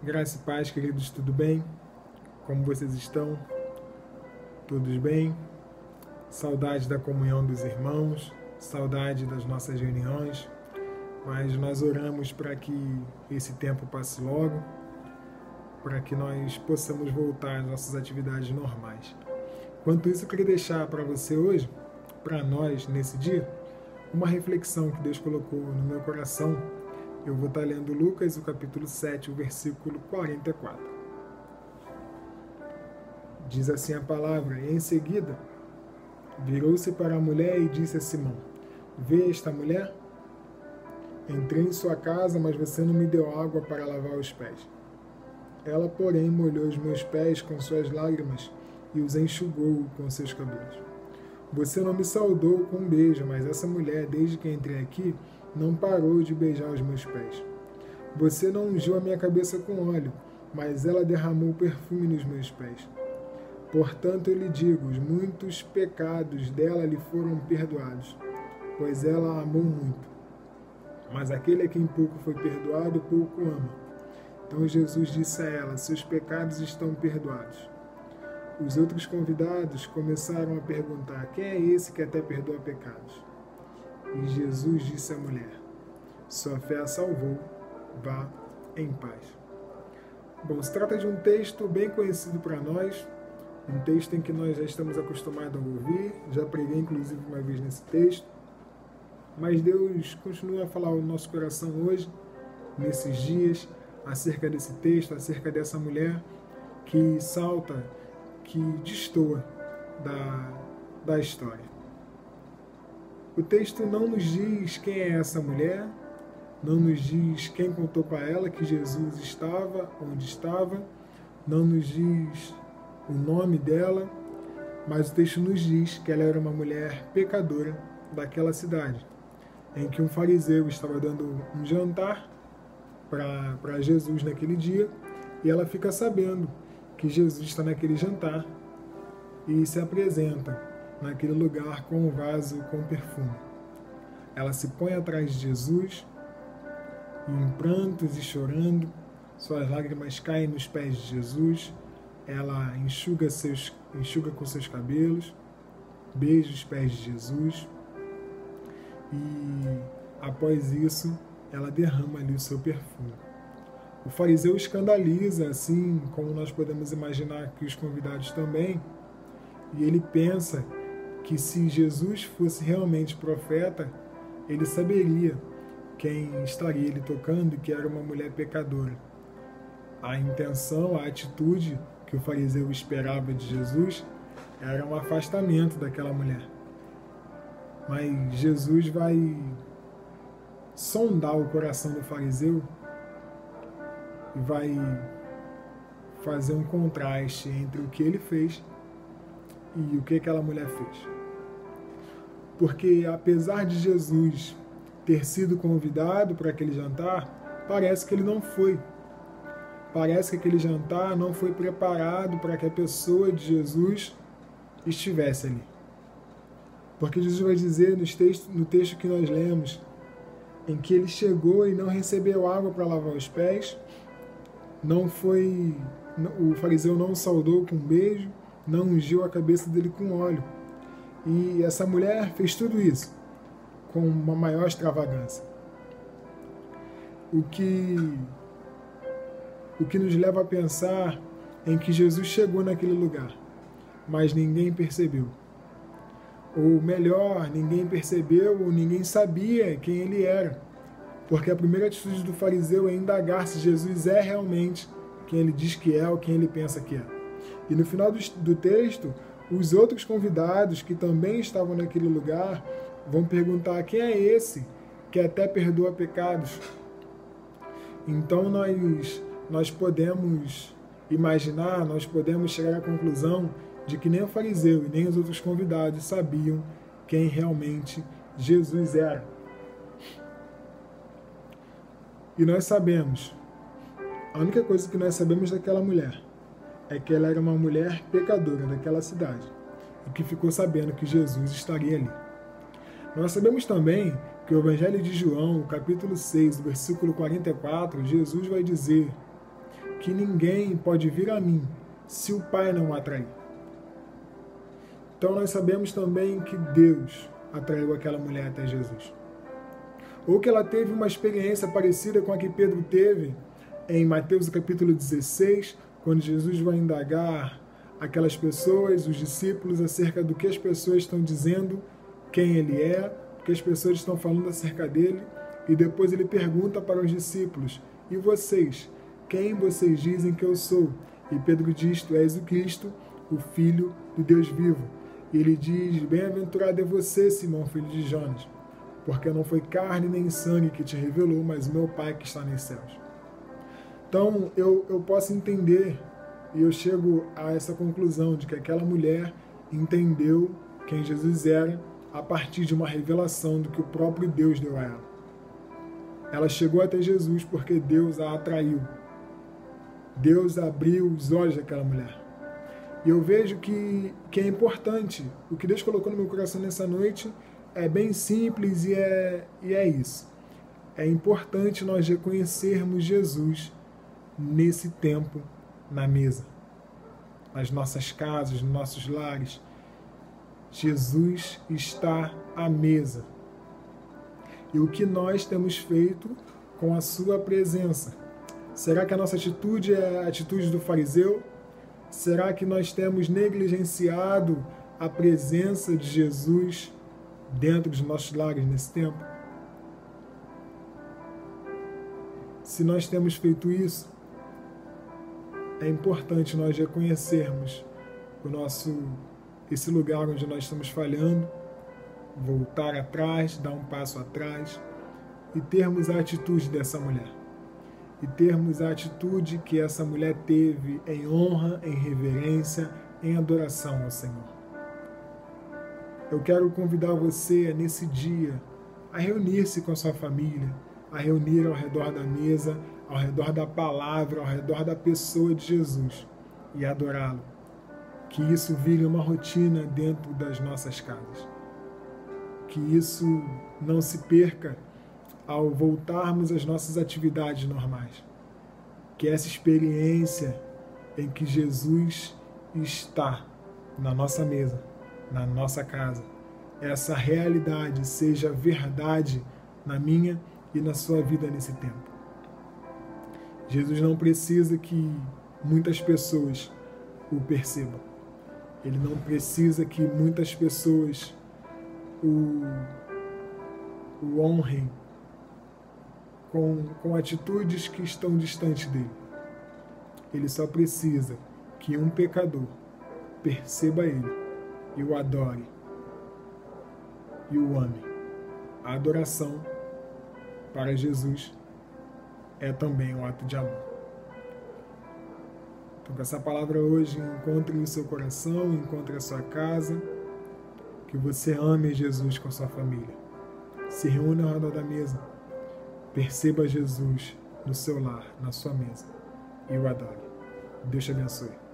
Graça e paz, queridos, tudo bem? Como vocês estão? Todos bem? Saudade da comunhão dos irmãos, saudade das nossas reuniões, mas nós oramos para que esse tempo passe logo, para que nós possamos voltar às nossas atividades normais. Enquanto isso, eu queria deixar para você hoje, para nós nesse dia, uma reflexão que Deus colocou no meu coração. Eu vou estar lendo Lucas, o capítulo 7, o versículo 44. Diz assim a palavra: e em seguida, virou-se para a mulher e disse a Simão: vê esta mulher? Entrei em sua casa, mas você não me deu água para lavar os pés. Ela, porém, molhou os meus pés com suas lágrimas e os enxugou com seus cabelos. Você não me saudou com um beijo, mas essa mulher, desde que entrei aqui, não parou de beijar os meus pés. Você não ungiu a minha cabeça com óleo, mas ela derramou perfume nos meus pés. Portanto, eu lhe digo, os muitos pecados dela lhe foram perdoados, pois ela amou muito. Mas aquele a quem pouco foi perdoado, pouco ama. Então Jesus disse a ela: seus pecados estão perdoados. Os outros convidados começaram a perguntar: quem é esse que até perdoa pecados? E Jesus disse à mulher: sua fé a salvou, vá em paz. Bom, se trata de um texto bem conhecido para nós, um texto em que nós já estamos acostumados a ouvir, já preguei inclusive uma vez nesse texto, mas Deus continua a falar ao nosso coração hoje, nesses dias, acerca desse texto, acerca dessa mulher que salta, que destoa da história. O texto não nos diz quem é essa mulher, não nos diz quem contou para ela que Jesus estava, onde estava, não nos diz o nome dela, mas o texto nos diz que ela era uma mulher pecadora daquela cidade, em que um fariseu estava dando um jantar para Jesus naquele dia, e ela fica sabendo que Jesus está naquele jantar e se apresenta naquele lugar com um vaso com perfume. Ela se põe atrás de Jesus, em prantos e chorando, suas lágrimas caem nos pés de Jesus, ela enxuga com seus cabelos, beija os pés de Jesus e, após isso, ela derrama ali o seu perfume. O fariseu escandaliza, assim como nós podemos imaginar que os convidados também, e ele pensa que se Jesus fosse realmente profeta, ele saberia quem estaria lhe tocando e que era uma mulher pecadora. A intenção, a atitude que o fariseu esperava de Jesus era um afastamento daquela mulher. Mas Jesus vai sondar o coração do fariseu e vai fazer um contraste entre o que ele fez e o que aquela mulher fez. Porque apesar de Jesus ter sido convidado para aquele jantar, parece que ele não foi. Parece que aquele jantar não foi preparado para que a pessoa de Jesus estivesse ali. Porque Jesus vai dizer no texto que nós lemos, em que ele chegou e não recebeu água para lavar os pés, o fariseu não o saudou com um beijo, não ungiu a cabeça dele com óleo. E essa mulher fez tudo isso com uma maior extravagância. O que nos leva a pensar em que Jesus chegou naquele lugar, mas ninguém percebeu. Ou melhor, ninguém percebeu ou ninguém sabia quem ele era. Porque a primeira atitude do fariseu é indagar se Jesus é realmente quem ele diz que é ou quem ele pensa que é. E no final do texto, os outros convidados que também estavam naquele lugar vão perguntar: quem é esse que até perdoa pecados? Então nós podemos imaginar, nós podemos chegar à conclusão de que nem o fariseu e nem os outros convidados sabiam quem realmente Jesus era. E nós sabemos, a única coisa que nós sabemos daquela mulher é que ela era uma mulher pecadora daquela cidade e que ficou sabendo que Jesus estaria ali. Nós sabemos também que o Evangelho de João, o capítulo 6, versículo 44, Jesus vai dizer que ninguém pode vir a mim se o Pai não o atrair. Então nós sabemos também que Deus atraiu aquela mulher até Jesus. Ou que ela teve uma experiência parecida com a que Pedro teve em Mateus capítulo 16, quando Jesus vai indagar aquelas pessoas, os discípulos, acerca do que as pessoas estão dizendo, quem ele é, o que as pessoas estão falando acerca dele, e depois ele pergunta para os discípulos: e vocês? Quem vocês dizem que eu sou? E Pedro diz: tu és o Cristo, o Filho do Deus vivo. E ele diz: bem-aventurado é você, Simão, filho de Jonas, porque não foi carne nem sangue que te revelou, mas o meu Pai que está nos céus. Então, eu posso entender, e eu chego a essa conclusão de que aquela mulher entendeu quem Jesus era a partir de uma revelação do que o próprio Deus deu a ela. Ela chegou até Jesus porque Deus a atraiu. Deus abriu os olhos daquela mulher. E eu vejo que é importante. O que Deus colocou no meu coração nessa noite é bem simples e é isso. É importante nós reconhecermos Jesus nesse tempo na mesa, nas nossas casas, nos nossos lares. Jesus está à mesa. E o que nós temos feito com a sua presença? Será que a nossa atitude é a atitude do fariseu? Será que nós temos negligenciado a presença de Jesus dentro dos nossos lares nesse tempo? Se nós temos feito isso, é importante nós reconhecermos esse lugar onde nós estamos falhando, voltar atrás, dar um passo atrás e termos a atitude dessa mulher. E termos a atitude que essa mulher teve em honra, em reverência, em adoração ao Senhor. Eu quero convidar você nesse dia a reunir-se com a sua família, a reunir ao redor da mesa, ao redor da palavra, ao redor da pessoa de Jesus e adorá-lo. Que isso vire uma rotina dentro das nossas casas. Que isso não se perca ao voltarmos às nossas atividades normais. Que essa experiência em que Jesus está na nossa mesa, na nossa casa, essa realidade seja verdade na minha e na sua vida nesse tempo. Jesus não precisa que muitas pessoas o percebam. Ele não precisa que muitas pessoas o honrem com atitudes que estão distantes dele. Ele só precisa que um pecador perceba ele e o adore e o ame. A adoração para Jesus é também um ato de amor. Então, que essa palavra hoje encontre o seu coração, encontre a sua casa, que você ame Jesus com a sua família. Se reúna ao redor da mesa, perceba Jesus no seu lar, na sua mesa, e o adore. Deus te abençoe.